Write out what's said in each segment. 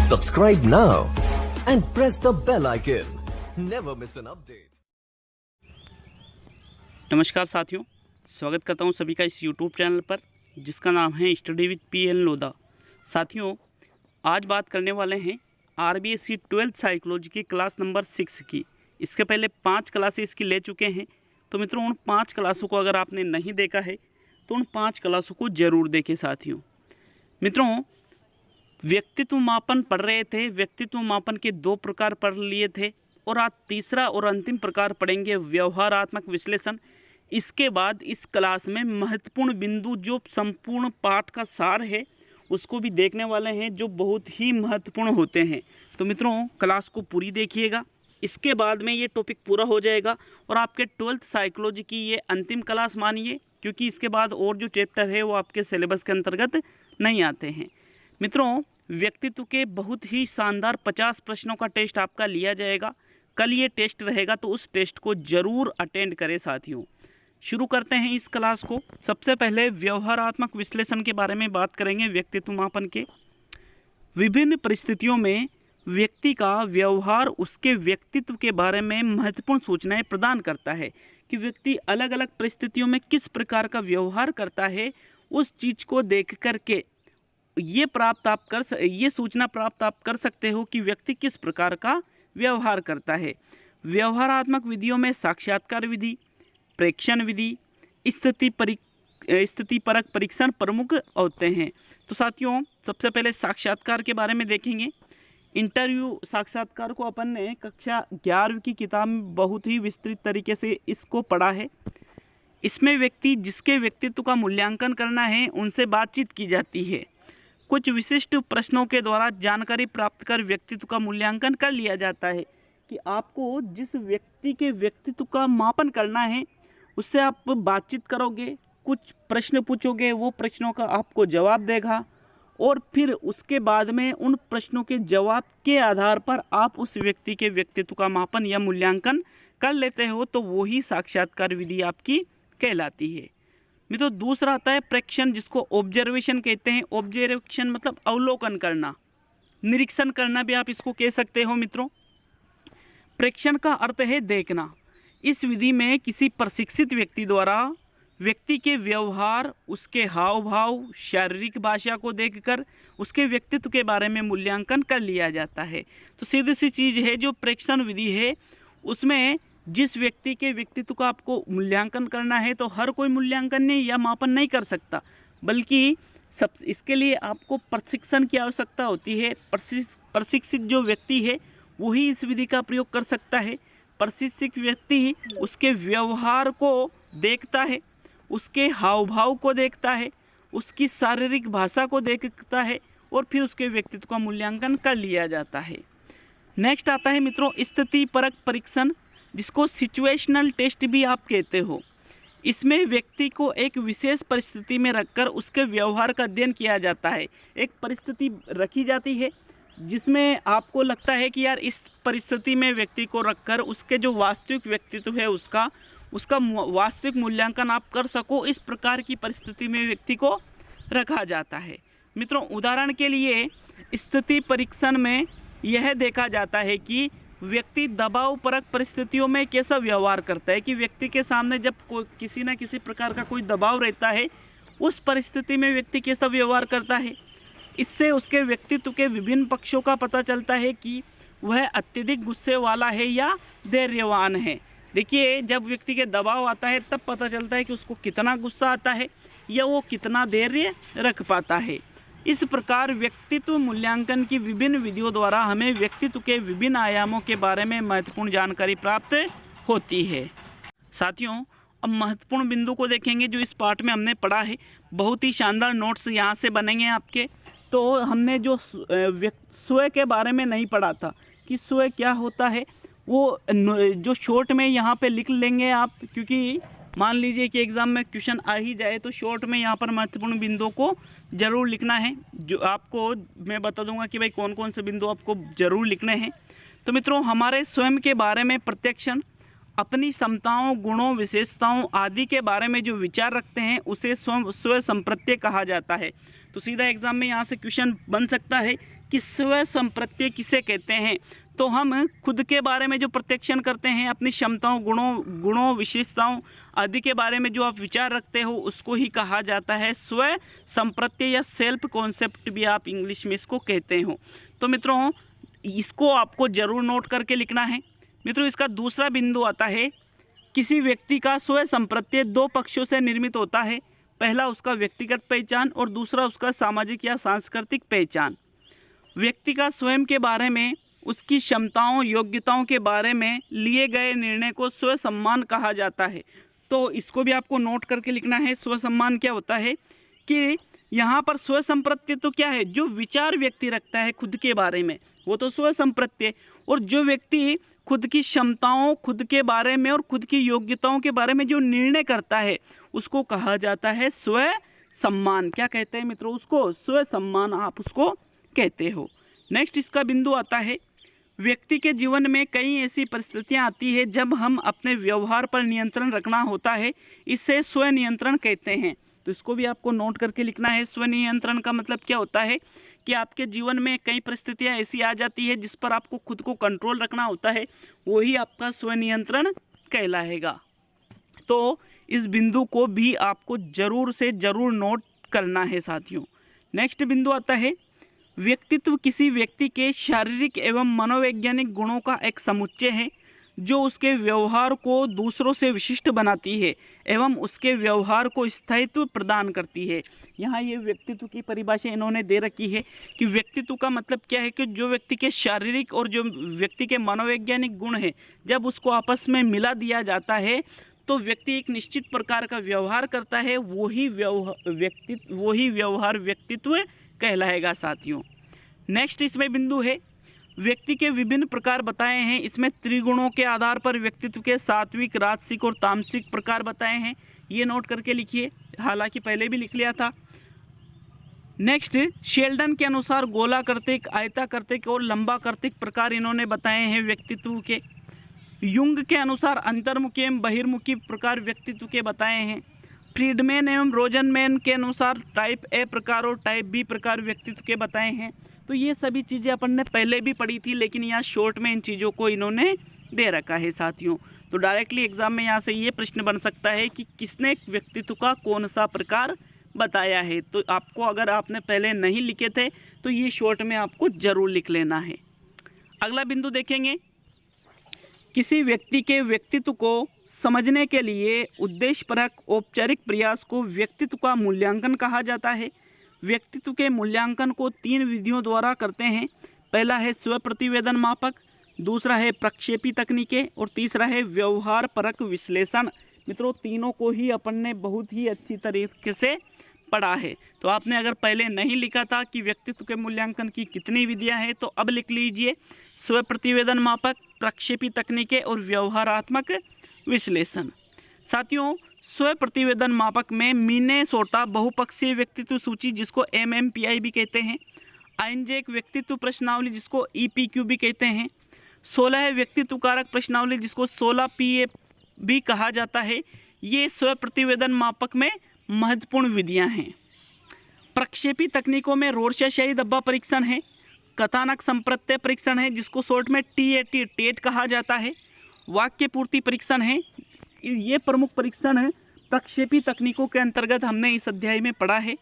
Subscribe now and press the bell icon. Never miss an update. नमस्कार साथियों, स्वागत करता हूं सभी का इस YouTube चैनल पर जिसका नाम है स्टडी विद PL लोधा। साथियों, आज बात करने वाले हैं RBSc 12th साइकोलॉजी की क्लास नंबर 6 की। इसके पहले 5 क्लासेस इसकी ले चुके हैं। तो मित्रों, उन 5 क्लासों को अगर आपने नहीं देखा है तो उन 5 क्लासों को ज़रूर देखें। साथियों मित्रों, व्यक्तित्व मापन पढ़ रहे थे, व्यक्तित्व मापन के 2 प्रकार पढ़ लिए थे और आज तीसरा और अंतिम प्रकार पढ़ेंगे व्यवहारात्मक विश्लेषण। इसके बाद इस क्लास में महत्वपूर्ण बिंदु जो संपूर्ण पाठ का सार है उसको भी देखने वाले हैं, जो बहुत ही महत्वपूर्ण होते हैं। तो मित्रों, क्लास को पूरी देखिएगा। इसके बाद में ये टॉपिक पूरा हो जाएगा और आपके 12th साइकोलॉजी की ये अंतिम क्लास मानिए, क्योंकि इसके बाद और जो चैप्टर है वो आपके सिलेबस के अंतर्गत नहीं आते हैं। मित्रों, व्यक्तित्व के बहुत ही शानदार 50 प्रश्नों का टेस्ट आपका लिया जाएगा। कल ये टेस्ट रहेगा, तो उस टेस्ट को ज़रूर अटेंड करें। साथियों, शुरू करते हैं इस क्लास को। सबसे पहले व्यवहारात्मक विश्लेषण के बारे में बात करेंगे। व्यक्तित्व मापन के विभिन्न परिस्थितियों में व्यक्ति का व्यवहार उसके व्यक्तित्व के बारे में महत्वपूर्ण सूचनाएं प्रदान करता है कि व्यक्ति अलग अलग परिस्थितियों में किस प्रकार का व्यवहार करता है। उस चीज़ को देख करके ये सूचना प्राप्त आप कर सकते हो कि व्यक्ति किस प्रकार का व्यवहार करता है। व्यवहारात्मक विधियों में साक्षात्कार विधि, प्रेक्षण विधि, स्थितिपरक परीक्षण प्रमुख होते हैं। तो साथियों, सबसे पहले साक्षात्कार के बारे में देखेंगे। इंटरव्यू साक्षात्कार को अपन ने कक्षा 11वीं की किताब में बहुत ही विस्तृत तरीके से इसको पढ़ा है। इसमें व्यक्ति जिसके व्यक्तित्व का मूल्यांकन करना है उनसे बातचीत की जाती है। कुछ विशिष्ट प्रश्नों के द्वारा जानकारी प्राप्त कर व्यक्तित्व का मूल्यांकन कर लिया जाता है कि आपको जिस व्यक्ति के व्यक्तित्व का मापन करना है उससे आप बातचीत करोगे, कुछ प्रश्न पूछोगे, वो प्रश्नों का आपको जवाब देगा और फिर उसके बाद में उन प्रश्नों के जवाब के आधार पर आप उस व्यक्ति के व्यक्तित्व का मापन या मूल्यांकन कर लेते हो, तो वो ही साक्षात्कार विधि आपकी कहलाती है। मित्रों, दूसरा आता है प्रेक्षण, जिसको ऑब्जर्वेशन कहते हैं। ऑब्जर्वेशन मतलब अवलोकन करना, निरीक्षण करना भी आप इसको कह सकते हो। मित्रों, प्रेक्षण का अर्थ है देखना। इस विधि में किसी प्रशिक्षित व्यक्ति द्वारा व्यक्ति के व्यवहार, उसके हाव भाव, शारीरिक भाषा को देखकर उसके व्यक्तित्व के बारे में मूल्यांकन कर लिया जाता है। तो सीधी सी चीज़ है, जो प्रेक्षण विधि है उसमें जिस व्यक्ति के व्यक्तित्व का आपको मूल्यांकन करना है, तो हर कोई मूल्यांकन नहीं या मापन नहीं कर सकता, बल्कि इसके लिए आपको प्रशिक्षण की आवश्यकता होती है। प्रशिक्षित जो व्यक्ति है वही इस विधि का प्रयोग कर सकता है। प्रशिक्षित व्यक्ति उसके व्यवहार को देखता है, उसके हाव भाव को देखता है, उसकी शारीरिक भाषा को देखता है और फिर उसके व्यक्तित्व का मूल्यांकन कर लिया जाता है। नेक्स्ट आता है मित्रों स्थितिपरक परीक्षण, जिसको सिचुएशनल टेस्ट भी आप कहते हो। इसमें व्यक्ति को एक विशेष परिस्थिति में रखकर उसके व्यवहार का अध्ययन किया जाता है। एक परिस्थिति रखी जाती है जिसमें आपको लगता है कि यार इस परिस्थिति में व्यक्ति को रखकर उसके जो वास्तविक व्यक्तित्व है उसका वास्तविक मूल्यांकन आप कर सको, इस प्रकार की परिस्थिति में व्यक्ति को रखा जाता है। मित्रों, उदाहरण के लिए स्थिति परीक्षण में यह देखा जाता है कि व्यक्ति दबावपरक परिस्थितियों में कैसा व्यवहार करता है, कि व्यक्ति के सामने जब किसी न किसी प्रकार का कोई दबाव रहता है उस परिस्थिति में व्यक्ति कैसा व्यवहार करता है। इससे उसके व्यक्तित्व के विभिन्न पक्षों का पता चलता है कि वह अत्यधिक गुस्से वाला है या धैर्यवान है। देखिए, जब व्यक्ति के दबाव आता है तब पता चलता है कि उसको कितना गुस्सा आता है या वो कितना धैर्य रख पाता है। इस प्रकार व्यक्तित्व मूल्यांकन की विभिन्न विधियों द्वारा हमें व्यक्तित्व के विभिन्न आयामों के बारे में महत्वपूर्ण जानकारी प्राप्त होती है। साथियों, अब महत्वपूर्ण बिंदु को देखेंगे जो इस पाठ में हमने पढ़ा है। बहुत ही शानदार नोट्स यहाँ से बनेंगे आपके। तो हमने जो स्वयं के बारे में नहीं पढ़ा था कि स्वयं क्या होता है, वो जो शॉर्ट में यहाँ पे लिख लेंगे आप, क्योंकि मान लीजिए कि एग्ज़ाम में क्वेश्चन आ ही जाए तो शॉर्ट में यहाँ पर महत्वपूर्ण बिंदुओं को ज़रूर लिखना है। जो आपको मैं बता दूंगा कि भाई कौन कौन से बिंदु आपको ज़रूर लिखने हैं। तो मित्रों, हमारे स्वयं के बारे में प्रत्यक्षण अपनी क्षमताओं, गुणों, विशेषताओं आदि के बारे में जो विचार रखते हैं उसे स्व संप्रत्यय कहा जाता है। तो सीधा एग्जाम में यहाँ से क्वेश्चन बन सकता है कि स्व संप्रत्यय किसे कहते हैं, तो हम खुद के बारे में जो प्रत्यक्षण करते हैं, अपनी क्षमताओं, गुणों विशेषताओं आदि के बारे में जो आप विचार रखते हो, उसको ही कहा जाता है स्व संप्रत्यय या सेल्फ कॉन्सेप्ट भी आप इंग्लिश में इसको कहते हो। तो मित्रों, इसको आपको जरूर नोट करके लिखना है। मित्रों, इसका दूसरा बिंदु आता है, किसी व्यक्ति का स्व संप्रत्यय दो पक्षों से निर्मित होता है। पहला उसका व्यक्तिगत पहचान और दूसरा उसका सामाजिक या सांस्कृतिक पहचान। व्यक्ति का स्वयं के बारे में, उसकी क्षमताओं, योग्यताओं के बारे में लिए गए निर्णय को स्व सम्मान कहा जाता है। तो इसको भी आपको नोट करके लिखना है। स्व सम्मान क्या होता है कि यहाँ पर स्व संप्रत्यय तो क्या है, जो विचार व्यक्ति रखता है खुद के बारे में, वो तो स्व संप्रत्यय। और जो व्यक्ति खुद की क्षमताओं, खुद के बारे में और खुद की योग्यताओं के बारे में जो निर्णय करता है, उसको कहा जाता है स्व सम्मान। क्या कहते हैं मित्रों? उसको स्व सम्मान आप उसको कहते हो। नेक्स्ट इसका बिंदु आता है, व्यक्ति के जीवन में कई ऐसी परिस्थितियां आती है जब हम अपने व्यवहार पर नियंत्रण रखना होता है, इसे स्व नियंत्रण कहते हैं। तो इसको भी आपको नोट करके लिखना है। स्व नियंत्रण का मतलब क्या होता है कि आपके जीवन में कई परिस्थितियां ऐसी आ जाती है जिस पर आपको खुद को कंट्रोल रखना होता है, वही आपका स्व नियंत्रण कहलाएगा। तो इस बिंदु को भी आपको जरूर से जरूर नोट करना है साथियों। नेक्स्ट बिंदु आता है, व्यक्तित्व किसी व्यक्ति के शारीरिक एवं मनोवैज्ञानिक गुणों का एक समुच्चय है जो उसके व्यवहार को दूसरों से विशिष्ट बनाती है एवं उसके व्यवहार को स्थायित्व प्रदान करती है। यहाँ ये व्यक्तित्व की परिभाषा इन्होंने दे रखी है कि व्यक्तित्व का मतलब क्या है कि जो व्यक्ति के शारीरिक और जो व्यक्ति के मनोवैज्ञानिक गुण हैं, जब उसको आपस में मिला दिया जाता है तो व्यक्ति एक निश्चित प्रकार का व्यवहार करता है, वही व्यवहार व्यक्तित्व कहलाएगा साथियों। नेक्स्ट इसमें बिंदु है, व्यक्ति के विभिन्न प्रकार बताए हैं। इसमें त्रिगुणों के आधार पर व्यक्तित्व के सात्विक, राजसिक और तामसिक प्रकार बताए हैं। ये नोट करके लिखिए, हालांकि पहले भी लिख लिया था। नेक्स्ट, शेल्डन के अनुसार गोलाकृतिक, आयताकृतिक और लंबाकृतिक प्रकार इन्होंने बताए हैं व्यक्तित्व के। युंग के अनुसार अंतर्मुखी एवं बहिर्मुखी प्रकार व्यक्तित्व के बताए हैं। फ्रीडमैन एवं रोजनमैन के अनुसार टाइप ए प्रकार और टाइप बी प्रकार व्यक्तित्व के बताए हैं। तो ये सभी चीज़ें अपन ने पहले भी पढ़ी थी, लेकिन यहाँ शॉर्ट में इन चीज़ों को इन्होंने दे रखा है साथियों। तो डायरेक्टली एग्जाम में यहाँ से ये प्रश्न बन सकता है कि किसने व्यक्तित्व का कौन सा प्रकार बताया है। तो आपको, अगर आपने पहले नहीं लिखे थे तो ये शॉर्ट में आपको जरूर लिख लेना है। अगला बिंदु देखेंगे, किसी व्यक्ति के व्यक्तित्व को समझने के लिए उद्देश्यपरक औपचारिक प्रयास को व्यक्तित्व का मूल्यांकन कहा जाता है। व्यक्तित्व के मूल्यांकन को 3 विधियों द्वारा करते हैं। पहला है स्व प्रतिवेदन मापक, दूसरा है प्रक्षेपी तकनीकें और तीसरा है व्यवहार परक विश्लेषण। मित्रों, तीनों को ही अपन ने बहुत ही अच्छी तरीके से पढ़ा है। तो आपने अगर पहले नहीं लिखा था कि व्यक्तित्व के मूल्यांकन की कितनी विधियां हैं, तो अब लिख लीजिए, स्व प्रतिवेदन मापक, प्रक्षेपी तकनीकें और व्यवहारात्मक विश्लेषण। साथियों, स्व प्रतिवेदन मापक में मिनेसोटा बहुपक्षीय व्यक्तित्व सूची, जिसको MMPI भी कहते हैं, आइंजैक व्यक्तित्व प्रश्नावली, जिसको EPQ भी कहते हैं, 16 व्यक्तित्व कारक प्रश्नावली, जिसको 16PA भी कहा जाता है, ये स्व प्रतिवेदन मापक में महत्वपूर्ण विधियां हैं। प्रक्षेपी तकनीकों में रोर्शा-शाही धब्बा परीक्षण है, कथानक संप्रत्यय परीक्षण है, जिसको शॉर्ट में TAT टेट कहा जाता है, वाक्य पूर्ति परीक्षण है। ये प्रमुख परीक्षण है प्रक्षेपी तकनीकों के अंतर्गत हमने इस अध्याय में पढ़ा है।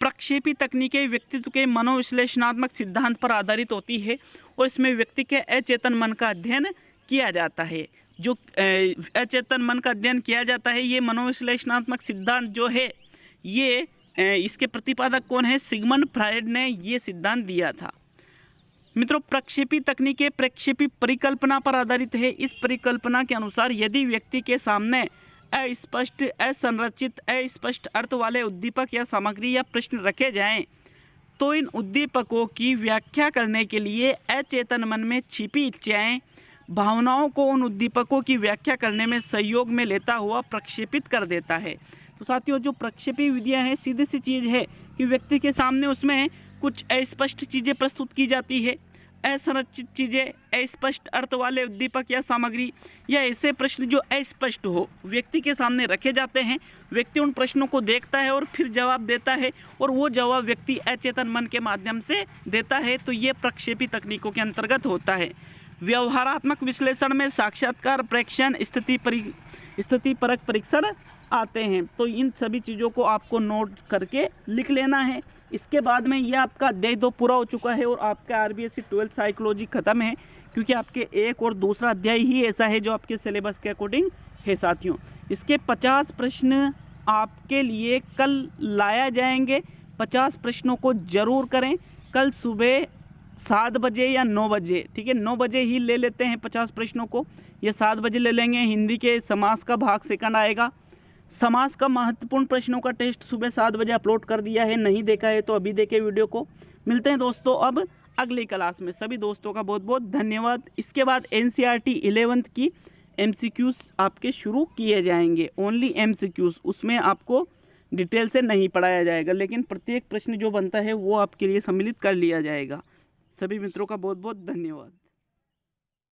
प्रक्षेपी तकनीकें व्यक्तित्व के मनोविश्लेषणात्मक सिद्धांत पर आधारित होती है और इसमें व्यक्ति के अचेतन मन का अध्ययन किया जाता है। जो अचेतन मन का अध्ययन किया जाता है, ये मनोविश्लेषणात्मक सिद्धांत जो है, ये इसके प्रतिपादक कौन है? सिगमंड फ्रायड ने ये सिद्धांत दिया था। मित्रों, प्रक्षेपी तकनीकें प्रक्षेपी परिकल्पना पर आधारित है। इस परिकल्पना के अनुसार यदि व्यक्ति के सामने अस्पष्ट, असंरचित, अस्पष्ट अर्थ वाले उद्दीपक या सामग्री या प्रश्न रखे जाएं, तो इन उद्दीपकों की व्याख्या करने के लिए अचेतन मन में छिपी इच्छाएं, भावनाओं को उन उद्दीपकों की व्याख्या करने में सहयोग में लेता हुआ प्रक्षेपित कर देता है। तो साथियों, जो प्रक्षेपी विधियां हैं, सीधी सी चीज़ है कि व्यक्ति के सामने उसमें कुछ अस्पष्ट चीज़ें प्रस्तुत की जाती है, असंरचित चीज़ें, अस्पष्ट अर्थ वाले उद्दीपक या सामग्री, या ऐसे प्रश्न जो अस्पष्ट हो व्यक्ति के सामने रखे जाते हैं। व्यक्ति उन प्रश्नों को देखता है और फिर जवाब देता है, और वो जवाब व्यक्ति अचेतन मन के माध्यम से देता है, तो ये प्रक्षेपी तकनीकों के अंतर्गत होता है। व्यवहारात्मक विश्लेषण में साक्षात्कार, प्रेक्षण, स्थिति परक परीक्षण आते हैं। तो इन सभी चीज़ों को आपको नोट करके लिख लेना है। इसके बाद में ये आपका अध्याय 2 पूरा हो चुका है और आपका RBSc 12th साइकोलॉजी ख़त्म है, क्योंकि आपके एक और दूसरा अध्याय ही ऐसा है जो आपके सिलेबस के अकॉर्डिंग है साथियों। इसके 50 प्रश्न आपके लिए कल लाया जाएंगे। 50 प्रश्नों को ज़रूर करें कल सुबह 7 बजे या 9 बजे, ठीक है, 9 बजे ही ले लेते हैं 50 प्रश्नों को, या 7 बजे ले लेंगे। हिंदी के समास का भाग सेकंड आएगा। समास का महत्वपूर्ण प्रश्नों का टेस्ट सुबह 7 बजे अपलोड कर दिया है, नहीं देखा है तो अभी देखें वीडियो को। मिलते हैं दोस्तों अब अगली क्लास में। सभी दोस्तों का बहुत बहुत धन्यवाद। इसके बाद NCERT 11th की MCQs आपके शुरू किए जाएंगे, ओनली MCQs, उसमें आपको डिटेल से नहीं पढ़ाया जाएगा, लेकिन प्रत्येक प्रश्न जो बनता है वो आपके लिए सम्मिलित कर लिया जाएगा। सभी मित्रों का बहुत बहुत धन्यवाद।